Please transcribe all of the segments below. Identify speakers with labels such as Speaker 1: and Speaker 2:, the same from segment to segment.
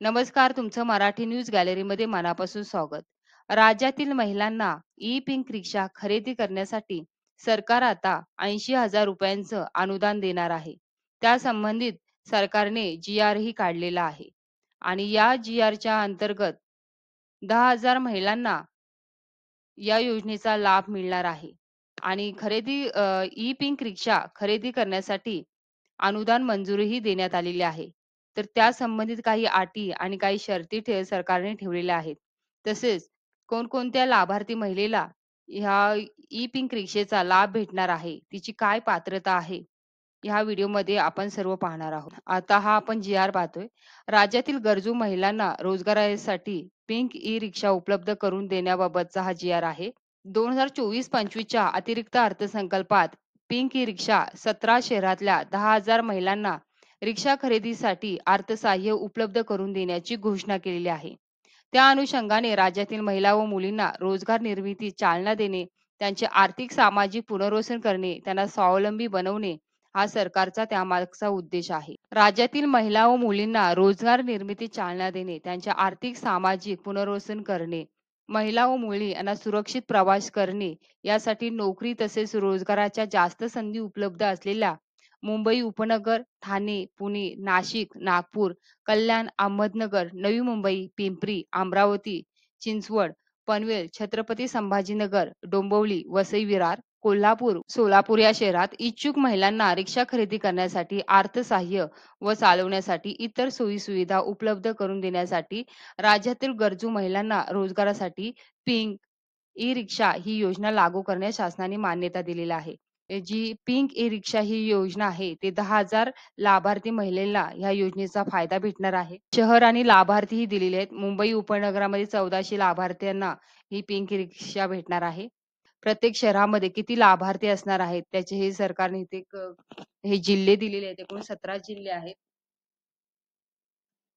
Speaker 1: नमस्कार, तुमचं मराठी न्यूज गॅलरीमध्ये मनापासून स्वागत. राज्यातील महिलांना ई पिंक रिक्षा खरेदी करण्यासाठी सरकार आता 80,000 रुपयांचं अनुदान देणार आहे. त्या संबंधित सरकारने जी-आर ही काढलेला आहे आणि या जी-आरच्या अंतर्गत 10,000 महिलांना या योजनेचा लाभ मिळणार आहे आणि ई पिंक रिक्षा खरेदी करण्यासाठी अनुदान मंजुरीही देण्यात आलेली आहे. तर त्या संबंधित काही अटी आणि काही शर्ती सरकारने ठेवलेल्या आहेत. तसेच कोणकोणत्या लाभार्थी महिलेला ह्या ई पिंक रिक्षेचा लाभ भेटणार आहे, तिची काय पात्रता आहे, ह्या व्हिडिओमध्ये आपण सर्व पाहणार आहोत. आता हा आपण जी-आर पाहतोय. राज्यातील गरजू महिलांना रोजगारासाठी पिंक ई रिक्षा उपलब्ध करून देण्याबाबतचा हा जी-आर आहे. 2024-25च्या अतिरिक्त अर्थसंकल्पात पिंक ई रिक्षा 17 शहरातल्या 10,000 महिलांना रिक्षा खरेदीसाठी अर्थसहाय्य उपलब्ध करून देण्याची घोषणा केलेली आहे. त्या अनुषंगाने राज्यातील महिला व मुलींना रोजगार निर्मिती चालना देणे, त्यांचे आर्थिक सामाजिक पुनर्वसन करणे, त्यांना स्वावलंबी बनवणे हा सरकारचा त्यामागचा उद्देश आहे. राज्यातील महिला व मुलींना रोजगार निर्मिती चालना देणे, त्यांच्या आर्थिक सामाजिक पुनर्वसन करणे, महिला व मुली यांना सुरक्षित प्रवास करणे यासाठी नोकरी तसेच रोजगाराच्या जास्त संधी उपलब्ध असलेल्या मुंबई उपनगर, ठाणे, पुणे, नाशिक, नागपूर, कल्याण, अहमदनगर, नवी मुंबई, पिंपरी, अमरावती, चिंचवड, पनवेल, छत्रपती संभाजीनगर, डोंबिवली, वसई विरार, कोल्हापूर, सोलापूर या शहरात इच्छुक महिलांना रिक्षा खरेदी करण्यासाठी अर्थसहाय्य व चालवण्यासाठी इतर सोयी-सुविधा उपलब्ध करून देण्यासाठी राज्यातील गरजू महिलांना रोजगारासाठी पिंक ई-रिक्षा ही योजना लागू करण्यास शासनाने मान्यता दिलेली आहे. जी पिंक ई-रिक्षा ही योजना आहे, ते 10,000 लाभार्थी महिलेला ह्या योजनेचा फायदा भेटणार आहे. शहर आणि लाभार्थीही दिलेले आहेत. मुंबई उपनगरामध्ये 1400 लाभार्थ्यांना ही पिंक ई-रिक्षा भेटणार आहे. प्रत्येक शहरामध्ये किती लाभार्थी असणार आहेत, त्याचे हे सरकारने इथे हे जिल्हे दिलेले आहेत. एकूण 17 जिल्हे आहेत.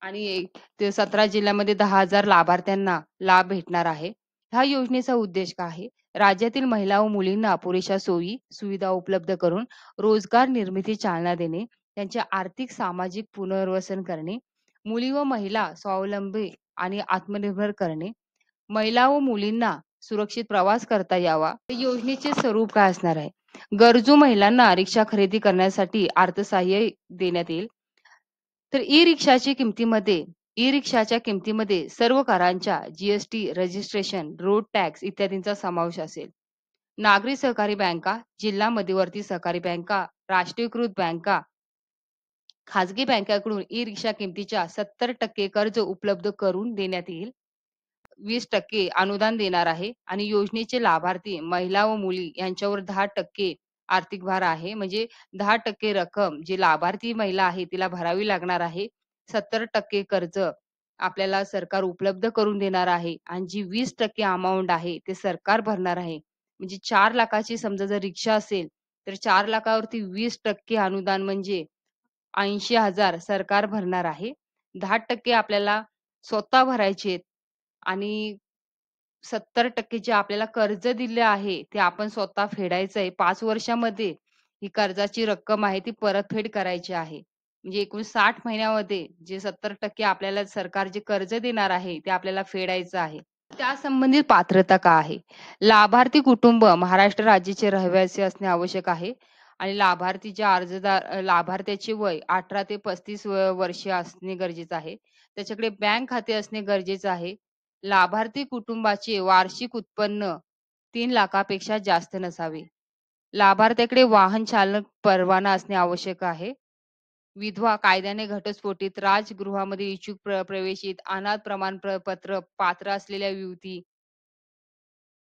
Speaker 1: आणि ते 17 जिल्ह्यामध्ये 10,000 लाभार्थ्यांना लाभ भेटणार आहे. ह्या योजनेचा उद्देश काय आहे? राज्यातील महिला व मुलींना पुरेशा सोयी, सुविधा उपलब्ध करून रोजगार निर्मिती चालना देणे, त्यांचे आर्थिक सामाजिक पुनर्वसन करणे, मुली व महिला स्वावलंबी आणि आत्मनिर्भर करणे, महिला व मुलींना सुरक्षित प्रवास करता यावा. या योजनेचे स्वरूप काय असणार आहे? गरजू महिलांना रिक्षा खरेदी करण्यासाठी अर्थसहाय्य देण्यात येईल. तर ई-रिक्षाच्या किमतीमध्ये सर्व करांच्या जी रजिस्ट्रेशन, रोड टॅक्स इत्यादींचा समावेश असेल. नागरी सहकारी बँका, जिल्हा मध्यवर्ती सहकारी बँका, राष्ट्रीयकृत बँका, खाजगी बँकांकडून ई-रिक्षा किमतीच्या 70% कर्ज उपलब्ध करून देण्यात येईल. 20% अनुदान देणार आहे आणि योजनेचे लाभार्थी महिला व मुली यांच्यावर 10% आर्थिक भार आहे. म्हणजे 10% रक्कम जी लाभार्थी महिला आहे तिला भरावी लागणार आहे. 70% कर्ज आपल्याला सरकार उपलब्ध करून देणार आहे आणि जी 20% अमाउंट आहे ते सरकार भरणार आहे. म्हणजे 4 लाखाची समजा जर रिक्षा असेल तर 4 लाखावरती 20% अनुदान म्हणजे 80,000 सरकार भरणार आहे. 10% आपल्याला स्वतः भरायचे आणि 70% जे आपल्याला कर्ज दिले आहे, ते आपण स्वतः फेडायचं आहे. 5 वर्षामध्ये ही कर्जाची रक्कम आहे ती परतफेड करायची आहे. म्हणजे एकूण 60 महिन्यामध्ये जे 70% आपल्याला सरकार जे कर्ज देणार आहे, ते आपल्याला फेडायचं आहे. त्यासंबंधित पात्रता का आहे? लाभार्थी कुटुंब महाराष्ट्र राज्याचे रहिवासी असणे आवश्यक आहे आणि लाभार्थ्याचे वय 18 ते 35 वर्ष असणे गरजेचं आहे. त्याच्याकडे बँक खाते असणे गरजेचं आहे. लाभार्थी कुटुंबाचे वार्षिक उत्पन्न 3 लाखापेक्षा जास्त नसावे. लाभार्थ्याकडे वाहन चालक परवाना असणे आवश्यक आहे. विधवा, कायद्याने घटस्फोटित, राजगृहामध्ये इच्छुक प्रवेशित, अनाथ प्रमाणपत्र पात्र असलेल्या युवती,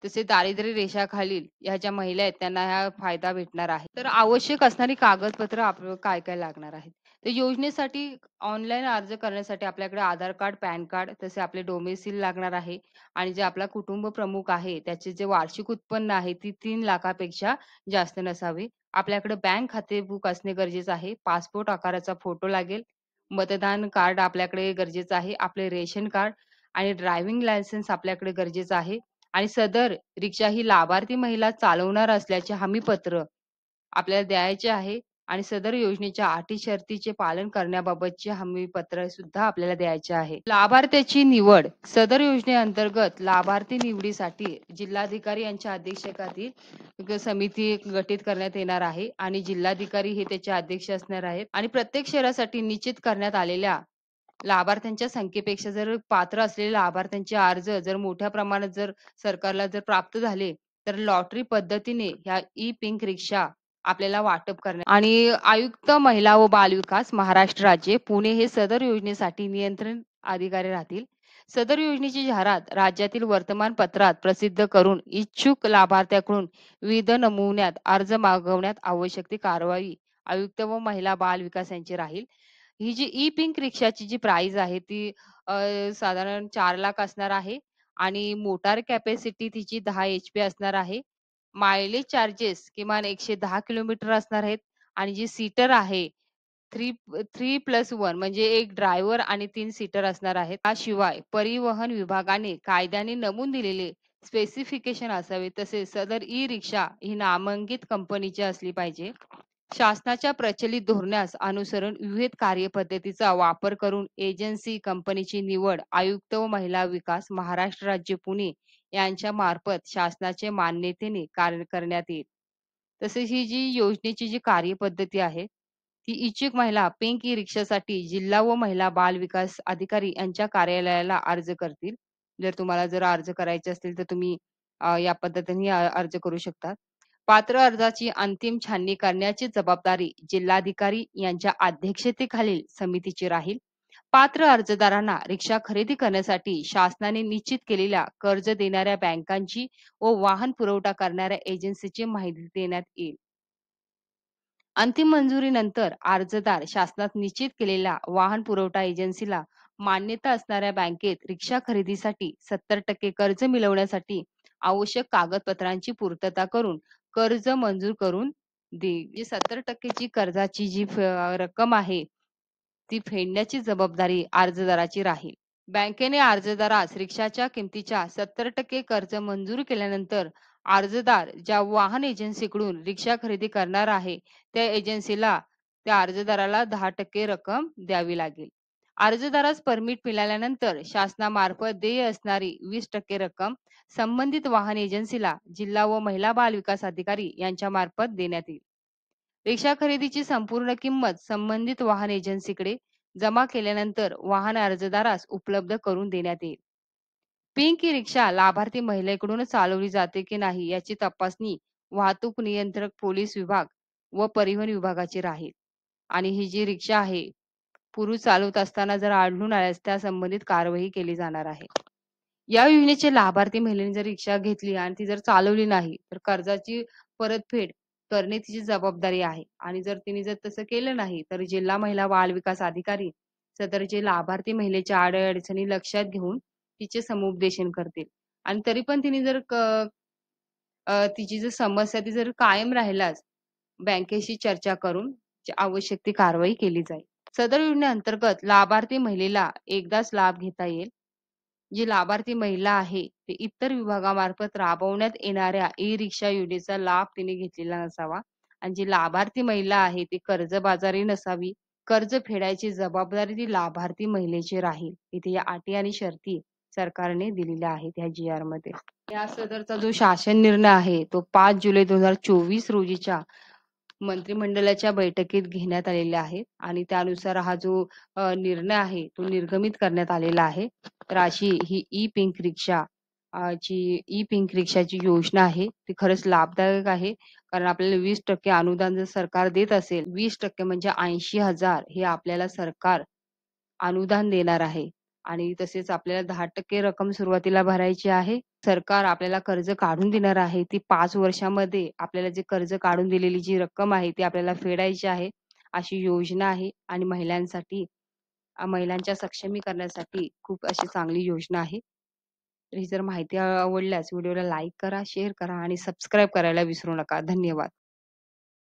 Speaker 1: तसे दारिद्र्य रेषाखालील ह्या ज्या महिला आहेत त्यांना हा फायदा भेटणार आहे. तर आवश्यक असणारी कागदपत्र आपल्याला काय-काय लागणार आहेत? तर योजनेसाठी ऑनलाईन अर्ज करण्यासाठी आपल्याकडे आधार कार्ड, पॅन कार्ड, तसे आपले डोमेसील लागणार आहे आणि जे आपला कुटुंब प्रमुख आहे, त्याचे जे वार्षिक उत्पन्न आहे, ती 3 लाखापेक्षा जास्त नसावे. आपल्याकडे बँक खाते बुक असणे गरजेचं आहे. पासपोर्ट आकाराचा फोटो लागेल. मतदान कार्ड आपल्याकडे गरजेचं आहे. आपले रेशन कार्ड आणि ड्रायव्हिंग लायसन्स आपल्याकडे गरजेचं आहे आणि सदर रिक्षा ही लाभार्थी महिला चालवणार असल्याचे हमीपत्र आपल्याला द्यायचे आहे आणि सदर योजनेच्या अटी शर्तीचे पालन करण्याबाबतचे हमीपत्र सुद्धा आपल्याला द्यायचे आहे. लाभार्थ्याची निवड. सदर योजनेअंतर्गत लाभार्थी निवडीसाठी जिल्हाधिकारी यांच्या अध्यक्षतेखाली एक समिती गठीत करण्यात येणार आहे आणि जिल्हाधिकारी हे त्याचे अध्यक्ष असणार आहेत आणि प्रत्येक शहरासाठी निश्चित करण्यात आलेल्या लाभार्थ्यांच्या संख्येपेक्षा जर पात्र असलेले लाभार्थ्यांचे अर्ज जर मोठ्या प्रमाणात जर सरकारला जर प्राप्त झाले, तर लॉटरी पद्धतीने ह्या ई पिंक रिक्षा आपल्याला वाटप करण्यात आणि आयुक्त महिला व बालविकास महाराष्ट्र राज्य पुणे हे सदर योजनेसाठी नियंत्रण अधिकारी राहतील. सदर योजनेची जाहिरात राज्यातील वर्तमानपत्रात प्रसिद्ध करून इच्छुक लाभार्थ्याकडून विविध नमुन्यात अर्ज मागवण्यात आवश्यक ती कारवाई आयुक्त व महिला बाल विकास यांची राहील. ही जी ई पिंक रिक्षाची जी प्राइस आहे ती अ, साधारण 4 लाख असणार आहे आणि मोटार कॅपॅसिटी तिची 10 एच-पी असणार आहे. मायलेज चार्जेस किमान 110 किलोमीटर असणार आहेत आणि जी सीटर आहे 3+1 म्हणजे एक ड्रायव्हर आणि 3 सीटर असणार आहेत. त्याशिवाय परिवहन विभागाने कायद्याने नमूद दिलेले स्पेसिफिकेशन असावे तसेच सदर ई रिक्षा ही नामांकित कंपनीची असली पाहिजे. शासनाच्या प्रचलित धोरणास अनुसरून विविध कार्यपद्धतीचा वापर करून एजन्सी कंपनीची निवड आयुक्त व महिला विकास महाराष्ट्र राज्य पुणे यांच्या मार्फत शासनाचे मान्यतेने कार्य करण्यात येईल. तसेच ही जी योजनेची जी कार्यपद्धती आहे ती इच्छुक महिला पिंक ई रिक्षासाठी जिल्हा व महिला बाल विकास अधिकारी यांच्या कार्यालयाला अर्ज करतील. जर तुम्हाला जर अर्ज करायचे असतील तर तुम्ही या पद्धतीने अर्ज करू शकता. पात्र अर्जाची अंतिम छाननी करण्याची जबाबदारी जिल्हाधिकारी यांच्या अध्यक्षतेखालील समितीची राहील. पात्र अर्जदारांना रिक्षा खरेदी करण्यासाठी शासनाने निश्चित केलेल्या कर्ज देणाऱ्या बँकांची व वाहन पुरवठा करणाऱ्या एजन्सीची माहिती देण्यात येईल. अंतिम मंजुरीनंतर अर्जदार शासनात निश्चित केलेल्या वाहन पुरवठा एजन्सीला मान्यता असणाऱ्या बँकेत रिक्षा खरेदीसाठी 70% कर्ज मिळवण्यासाठी आवश्यक कागदपत्रांची पूर्तता करून कर्ज मंजूर करून देईल. जी 70% ची कर्जाची जी रक्कम आहे ती फेडण्याची जबाबदारी अर्जदाराची राहील. बँकेने अर्जदारास रिक्षाच्या किमतीच्या 70% कर्ज मंजूर केल्यानंतर अर्जदार ज्या वाहन एजन्सीकडून रिक्षा खरेदी करणार आहे त्या एजन्सीला त्या अर्जदाराला 10% रक्कम द्यावी लागेल. अर्जदारास परमिट मिळाल्यानंतर शासनामार्फत देय असणारी 20% रक्कम संबंधित वाहन एजन्सीला जिल्हा व महिला बाल विकास अधिकारी यांच्या मार्फत देण्यात येईल. रिक्षा खरेदीची संपूर्ण किंमत संबंधित वाहन एजन्सीकडे जमा केल्यानंतर वाहन अर्जदारास उपलब्ध करून देण्यात येईल. पिंक ई रिक्षा लाभार्थी महिलेकडूनच चालवली जाते की नाही याची तपासणी वाहतूक नियंत्रक पोलीस विभाग व परिवहन विभागाची राहील आणि ही जी रिक्षा आहे पुरुष चालवत असताना जर आढळून आल्यास त्या संबंधित कारवाई केली जाणार आहे. या योजनेचे लाभार्थी महिलेने जर रिक्षा घेतली आणि ती जर चालवली नाही तर कर्जाची परतफेड करणे तिची जबाबदारी आहे आणि जर तिने जर तसं केलं नाही तर जिल्हा महिला बाल विकास अधिकारी सदरचे लाभार्थी महिलेच्या अडचणी लक्षात घेऊन तिचे समुपदेशन करतील आणि तरी पण तिने जर तिची जर समस्या ती जर कायम राहिल्यास बँकेशी चर्चा करून आवश्यक ती कारवाई केली जाईल. सदर योजनेअंतर्गत लाभार्थी महिलेला एकदाच लाभ घेता येईल. जी लाभार्थी महिला आहे ते इतर विभागामार्फत राबवण्यात येणाऱ्या ई रिक्षा योजनेचा लाभ तिने घेतलेला नसावा आणि जी लाभार्थी महिला आहे ती कर्जबाजारी नसावी. कर्ज फेडायची जबाबदारी ती लाभार्थी महिलेची राहील. इथे या अटी आणि शर्ती सरकारने दिलेल्या आहेत या जी-आर मध्ये. या सदरचा जो शासन निर्णय आहे तो 5 जुलै 2024 रोजीच्या मंत्रिमंडळाच्या बैठकीत घेण्यात आलेला आहे आणि त्यानुसार हा जो निर्णय आहे तो निर्गमित करण्यात आलेला आहे. तर अशी ही ई पिंक रिक्षा ई पिंक रिक्षाची योजना आहे ती खरंच लाभदायक आहे. कारण आपल्याला 20% अनुदान जर सरकार देत असेल 20% म्हणजे 80,000 हे आपल्याला सरकार अनुदान देणार आहे आणि तसेच आपल्याला 10% रक्कम सुरुवातीला भरायची आहे. सरकार आपल्याला कर्ज काढून देणार आहे. ती 5 वर्षामध्ये आपल्याला जे कर्ज काढून दिलेली जी रक्कम आहे ती आपल्याला फेडायची आहे. अशी योजना आहे आणि महिलांसाठी महिलांच्या सक्षमीकरणासाठी खूप अशी चांगली योजना आहे. तर ही जर माहिती आवडल्यास व्हिडिओला लाईक करा, शेअर करा आणि सबस्क्राईब करायला विसरू नका. धन्यवाद.